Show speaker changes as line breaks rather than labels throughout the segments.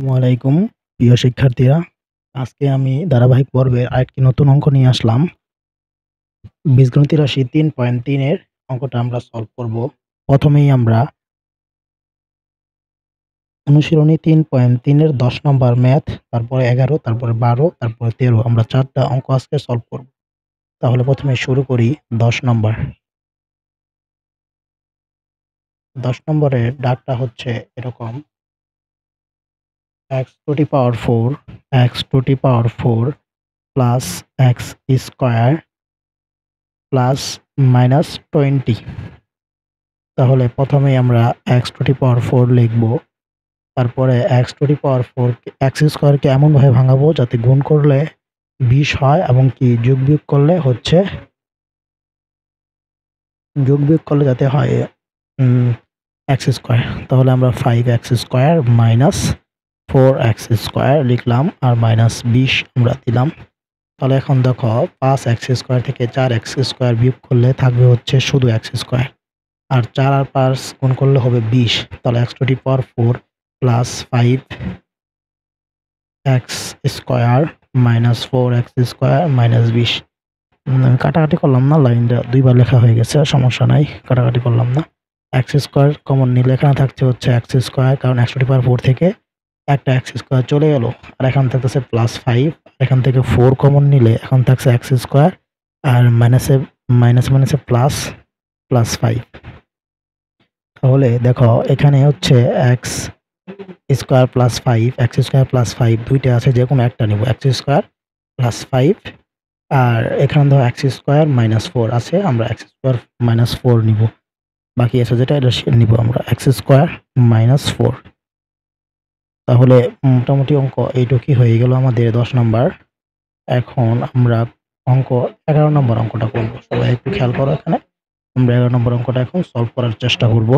আসসালামু আলাইকুম প্রিয় শিক্ষার্থীরা। আজকে আমি ধারাবাহিক পর্বের আরেকটি নতুন অঙ্ক নিয়ে আসলাম। বীজগণিত রাশি ৩.৩ এর অঙ্কটা আমরা সলভ করব। প্রথমেই আমরা অনুশীলনী ৩.৩ এর ১০ নম্বর ম্যাথ, তারপরে ১১, তারপরে ১২, তারপরে ১৩ আমরা ৪ টা অঙ্ক আজকে সলভ করব। তাহলে প্রথমে শুরু করি ১০ নম্বর। ১০ নম্বরের দাগটা হচ্ছে এরকম: x to the power 4 x to the power 4 plus x square plus minus 20। তাহলে প্রথমেই আমরা x টু দি পাওয়ার 4 লিখব। তারপরে x to the power 4 x স্কয়ারকে এমনভাবে ভাঙাবো যাতে গুণ করলে 20 হয় এবং কি যোগ-বিয়োগ করলে হচ্ছে যাতে হয় x স্কয়ার। তাহলে আমরা 5x square minus 4x square লিখলাম আর মাইনাস 20 আমরা দিলাম। তাহলে এখন দেখো 5x স্কয়ার থেকে 4x স্কয়ার বিয়োগ করলে থাকবে হচ্ছে শুধু x স্কয়ার। আর 4 আর 5 গুণ করলে হবে 20। তাহলে x to the power 4 plus 5x square minus 4x square minus 20। আমি কাটাকাটি করলাম না, লাইনটা দুইবার লেখা হয়ে গেছে, সমস্যা নাই, কাটাকাটি করলাম না। x স্কয়ার কমন নিলে এখানে থাকছে হচ্ছে x স্কয়ার, কারণ x টু দি পাওয়ার 4 থেকে একটা x স্কয়ার চলে গেল। আর এখানে থাকতেছে প্লাস 5, এখান থেকে 4 কমন নিলে এখন থাকছে x স্কয়ার আর মাইনাসে প্লাস 5। তাহলে দেখো এখানে হচ্ছে x square plus 5, x square plus 5 দুইটা আছে, যে কোনো একটা নিব, x স্কয়ার প্লাস 5। আর এখানে ধরো x স্কয়ার মাইনাস 4 আছে, আমরা x স্কয়ার মাইনাস 4 নিব। বাকি আছে যেটা এটা নিব আমরা x স্কয়ার মাইনাস 4। তাহলে মোটামুটি অঙ্ক এইটুকুই হয়ে গেল আমাদের 10 নাম্বার। এখন আমরা অঙ্ক 11 নম্বর অঙ্কটা করব। সবাই একটু খেয়াল করো, এখানে আমরা 11 নম্বর অঙ্কটা এখন সলভ করার চেষ্টা করব।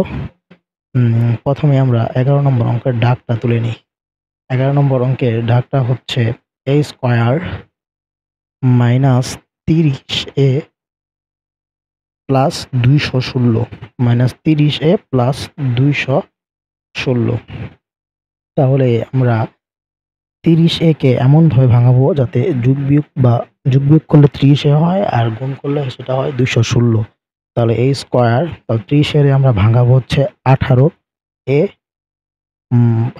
প্রথমে আমরা 11 নম্বর অঙ্কের দাগটা তুলে নিই। 11 নম্বর অঙ্কের দাগটা হচ্ছে a square minus 30a plus 216 minus 30a plus 216। তাহলে আমরা 30a কে এমনভাবে ভাঙাবো যাতে যোগ-বিয়োগ করলে 30a হয় আর গুণ করলে সেটা হয় 216। তাহলে a স্কয়ার, তাহলে 30 এর আমরা ভাঙাবো হচ্ছে 18a,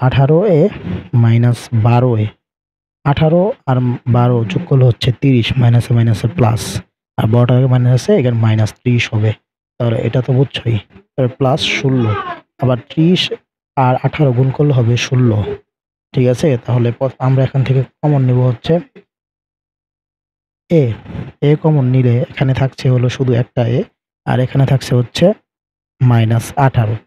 18a মাইনাস 12a। 18 আর 12 যোগ করলে হচ্ছে 30, মাইনাসে প্লাস, আর 12টাকে মাইনাসে এখানে মাইনাস 30 হবে। তাহলে এটা তো বুঝছোই। তাহলে প্লাস 16, আবার 30 আর 18 গুণ করলে হবে 16। ঠিক আছে, তাহলে আমরা এখান থেকে কমন নিব হচ্ছে a কমন নিলে এখানে থাকছে হলো শুধু একটা a, আর এখানে থাকছে হচ্ছে মাইনাস 18।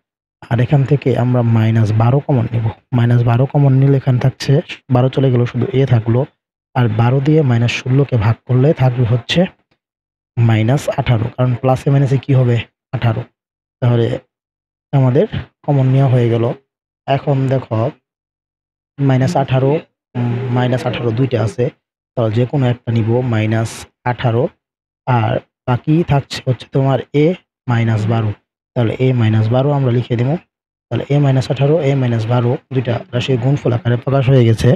আর এখান থেকে আমরা মাইনাস 12 কমন নিব। মাইনাস 12 কমন নিলে এখানে থাকছে 12 চলে গেল, শুধু a থাকলো। আর 12 দিয়ে মাইনাস 16কে ভাগ করলে থাকবে হচ্ছে মাইনাস 18, কারণ প্লাসে মাইনাসে কি হবে 18। তাহলে আমাদের কমন নেওয়া হয়ে গেল। এখন দেখো মাইনাস 18 মাইনাস 18 দুইটা আছে, তাহলে যে কোনো একটা নিব মাইনাস 18, আর বাকি থাকছে হচ্ছে তোমার a মাইনাস 12। তাহলে a মাইনাস 12 আমরা লিখে দেব। তাহলে a মাইনাস 18 a মাইনাস 12 দুইটা রাশির গুণফল আকারে প্রকাশ হয়ে গেছে।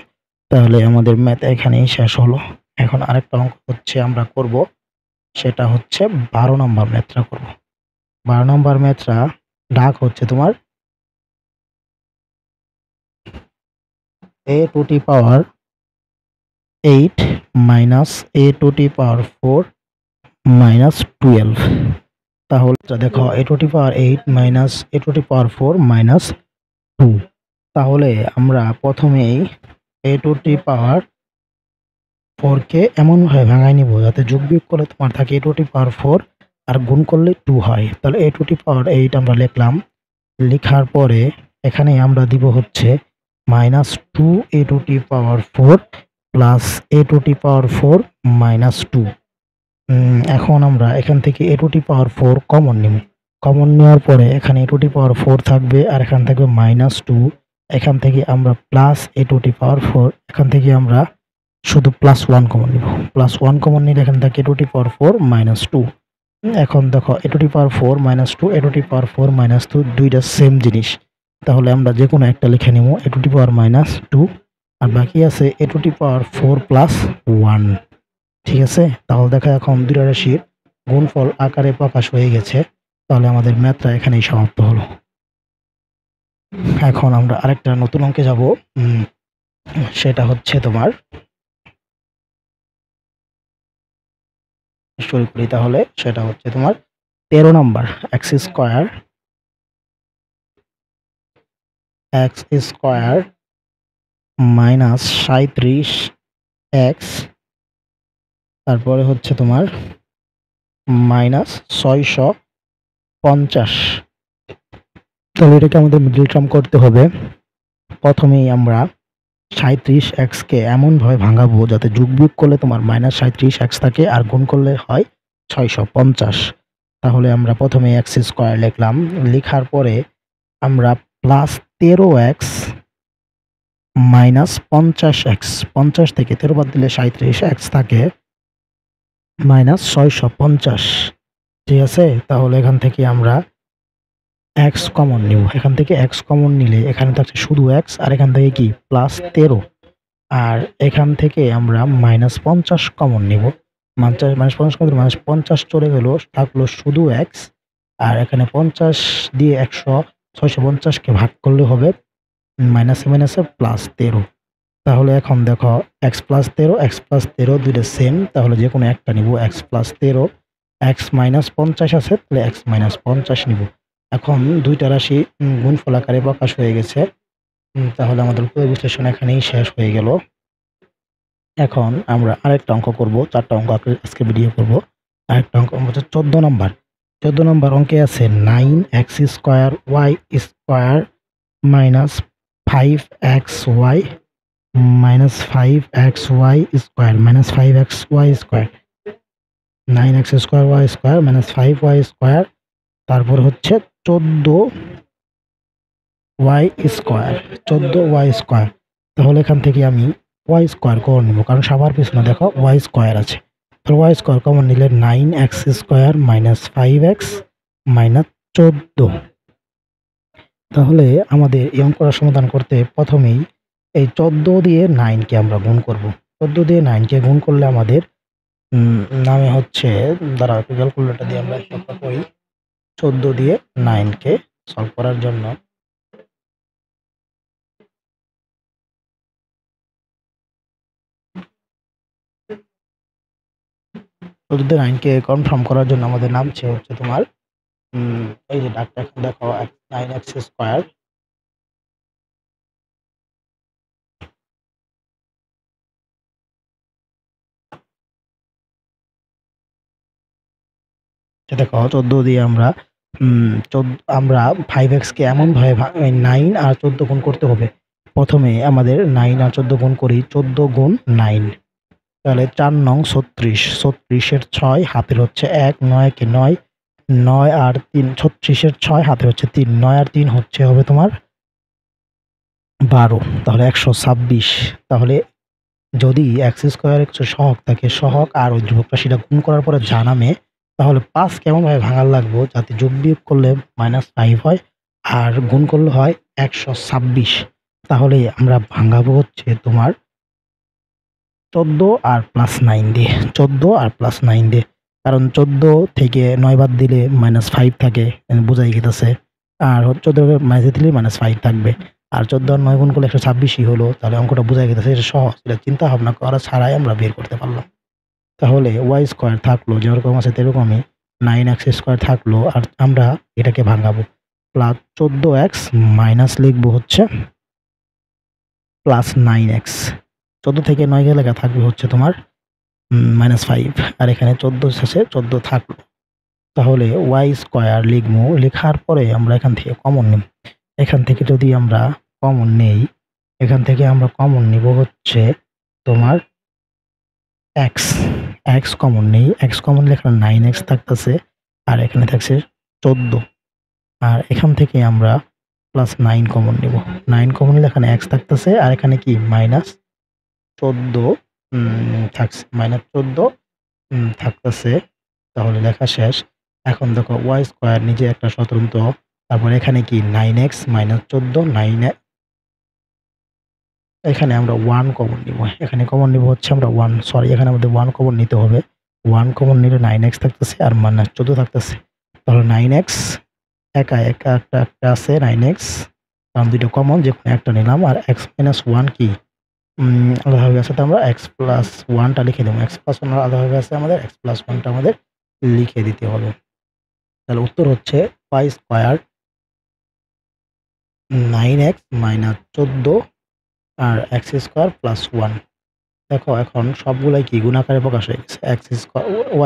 তাহলে আমাদের ম্যাথ এখানেই শেষ হলো। এখন আরেকটা অঙ্ক হচ্ছে আমরা করব, সেটা হচ্ছে 12 নম্বর ম্যাথটা করব। 12 নম্বর ম্যাথটা দাগ হচ্ছে তোমার a to the power 8 minus a to the power 4 minus 12। তাহলে দেখো a to the power 8 minus a to the power 4 minus 2। তাহলে আমরা প্রথমেই a টু দি পাওয়ার 4 কে এমনভাবে ভাঙায় নিব যাতে যোগ-বিয়োগ করলে তোমার থাকে a টু দি পাওয়ার 4 আর গুণ করলে 2 হয়। তাহলে a টু দি পাওয়ার 8 আমরা লিখলাম। লিখার পরে এখানে আমরা দিব হচ্ছে minus 2a to the power 4 plus a to the power 4 minus 2। এখন আমরা এখান থেকে a to the power 4 common নিব। কমন নেওয়ার পরে এখানে a টু দি পাওয়ার 4 থাকবে আর এখানে থাকবে মাইনাস 2। এখান থেকে আমরা প্লাস a টু দি পাওয়ার 4, এখান থেকে আমরা শুধু প্লাস 1 কমন নিব। প্লাস 1 কমন নিলে এখানে থাকে a to the power 4 minus 2। এখন দেখো a to the power 4 minus 2, a to the power 4 minus 2 দুইটা সেম জিনিস। তাহলে আমরা যে কোনো একটা লিখে নেব a টু দি পাওয়ার -2 আর বাকি আছে a to the power 4 plus 1। ঠিক আছে, তাহলে দেখো এখন দুইটা রাশির গুণফল আকারে প্রকাশ হয়ে গেছে। তাহলে আমাদের ম্যাথটা এখানেই সমাপ্ত হলো। এখন আমরা আরেকটা নতুন অঙ্কে যাব। সেটা হচ্ছে তোমার শুরু করি, তাহলে সেটা হচ্ছে তোমার 13 number x square minus 37x, তারপরে হচ্ছে তোমার মাইনাস 650। তাহলে এটাকে আমাদের মিডল টার্ম করতে হবে। প্রথমেই আমরা 37x কে এমনভাবে ভাঙাবো যাতে যোগ বিয়োগ করলে তোমার -37x থাকে আর গুণ করলে হয় 650। তাহলে আমরা প্রথমে x স্কয়ার লিখলাম, লেখার পরে আমরা প্লাস 13x মাইনাস 50x, 50 থেকে 13 বাদ দিলে 37x থাকে মাইনাস 650। ঠিক আছে, তাহলে এখান থেকে আমরা x কমন নিব। এখান থেকে x কমন নিলে এখানে থাকছে শুধু x, আর এখান থেকে কি প্লাস 13, আর এখান থেকে আমরা -50 কমন নিব। -50 কমন -50 চলে গেল, থাকলো শুধু x, আর এখানে 50 দিয়ে 650 কে ভাগ করলে হবে মাইনাসে মাইনাসে প্লাস 13। তাহলে এখন দেখো x প্লাস 13 দুইটা সেম, তাহলে যে কোনো একটা নিব। x প্লাস 13, x মাইনাস 50 আছে, তাহলে x মাইনাস 50 নিব। এখন দুইটা রাশি গুণফল আকারে প্রকাশ হয়ে গেছে। তাহলে আমাদের পুরো বিশ্লেষণ এখানেই শেষ হয়ে গেল। এখন আমরা আরেকটা অঙ্ক করব। 4টা অঙ্ক আজকে ভিডিও করব। আরেকটা অঙ্ক হচ্ছে 14 নাম্বার। 14 নাম্বার অঙ্কে আছে 9x square y square minus 5xy square minus 5xy square, 9x square y square minus 5y square, তারপর হচ্ছে 14y স্কয়ার। তাহলে এখান থেকে আমি y স্কয়ার কমন নিব, কারণ সবার পিছনে দেখো y স্কয়ার আছে। তো y স্কয়ার কমন নিলে 9x square minus 5x minus 14। তাহলে আমাদের এই অঙ্কটা সমাধান করতে প্রথমেই এই 14 দিয়ে 9 কে আমরা গুণ করব। 14 দিয়ে 9 কে গুণ করলে আমাদের নামে হচ্ছে, দাঁড়াও ক্যালকুলেটর দিয়ে আমরা হিসাবটা করি। 14 দিয়ে 9 কে সলভ করার জন্য 14 দিয়ে 9 কে কনফার্ম করার জন্য আমাদের নামছে হচ্ছে তোমার এই যে ডাকটা দেখো 9x স্কয়ার দেখো 14 দিয়ে আমরা 5x কে এমনভাবে 9 আর 14 গুণ করতে হবে। প্রথমে আমাদের 9 আর 14 গুণ করি। 14 গুণ 9, তাহলে 4 নং 36, 36 এর 6 হাতের হচ্ছে 1, 9 কে 9, 9 আর 3 36 এর 6 হাতের হচ্ছে 3, 9 আর 3 হচ্ছে হবে তোমার 12, তাহলে 126। তাহলে যদি x স্কয়ার একটু সহগ থাকে, সহগ আর ওই ধ্রুবক রাশিটা গুণ করার পরে যা নামে, তাহলে 5 কেমনভাবে ভাঙার লাগবো যাতে যোগ বিয়োগ করলে -5 হয় আর গুণ করলে হয় 126। তাহলে আমরা ভাঙাবো হচ্ছে তোমার 14 আর প্লাস 9 দিয়ে, 14 আর প্লাস 9 দিয়ে, কারণ 14 থেকে 9 বাদ দিলে -5 থাকে, বোঝাই গেছে। আর 14 মাইনাস দিলে -5 থাকবে, আর 14 আর 9 গুণ করলে 126ই হলো। তাহলে অঙ্কটা বোঝাই গেছে, এটা সহজ, এটা চিন্তা ভাবনা করা ছাড়াই আমরা বের করতে পারলাম। তাহলে y স্কয়ার থাকলো যেরকম আছে তেরকমই, 9x স্কয়ার থাকলো, আর আমরা এটাকে ভাঙাবো। প্লাস 14x মাইনাস লিখবো হচ্ছে প্লাস 9x, 14 থেকে 9 গেলে লেখা থাকবে হচ্ছে তোমার -5, আর এখানে 14 আছে, 14 থাকলো। তাহলে y স্কয়ার লিখবো, লেখার পরে আমরা এখান থেকে কমন নিব। এখান থেকে যদি আমরা কমন নেই, এখান থেকে আমরা কমন নিব হচ্ছে তোমার x, x কমন নেই, x কমন নিলে এখানে 9x থাকতেছে, আর এখানে থাকছে 14, আর এখান থেকে আমরা প্লাস 9 কমন নিব। 9 কমন নিলে এখানে x থাকতেছে, আর এখানে কি -14 থাকছে, -14 থাকতেছে। তাহলে লেখা শেষ। এখন দেখো y স্কয়ার নিজে একটা স্বতন্ত্র তারপরে এখানে কি 9x মাইনাস 14 9 এখানে আমরা 1 কমন নিব। এখানে কমন নিব হচ্ছে আমরা 1 সরি এখানে আমাদের 1 কমন নিতে হবে। 1 কমন নিলে 9x থাকতেছে আর মাইনাস 14 থাকতেছে। তাহলে 9x একা একটা আছে 9x কারণ দুইটা কমন যেকোনো একটা নিলাম আর x মাইনাস 1 কি আলাদাভাবে আছে তো আমরা x প্লাস 1 টা লিখে দেব। x প্লাস 1 আলাদাভাবে আছে আমাদের x প্লাস 1 টা আমাদের লিখে দিতে হবে। তাহলে উত্তর হচ্ছে y স্কয়ার 9x মাইনাস 14 আর x স্কয়ার প্লাস 1। দেখো এখন সবগুলাই কি গুণ আকারে প্রকাশ হয়ে গেছে।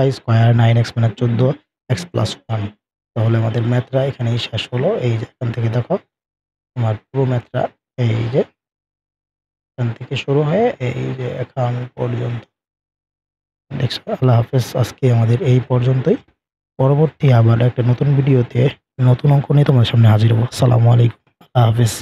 y square 9x minus 14 x plus 1। তাহলে আমাদের ম্যাথটা এখানেই শেষ হলো। এই যে এখান থেকে দেখো আমার পুরো ম্যাথটা এই যে এখান থেকে শুরু হয়ে এই যে এখন পর্যন্ত। দেখছো? আল্লাহ হাফেজ। আজকে আমাদের এই পর্যন্তই। পরবর্তী আবার একটা নতুন ভিডিওতে নতুন অঙ্ক নিয়ে তোমাদের সামনে হাজির হবো। আসসালামু আলাইকুম। আল্লাহ হাফেজ।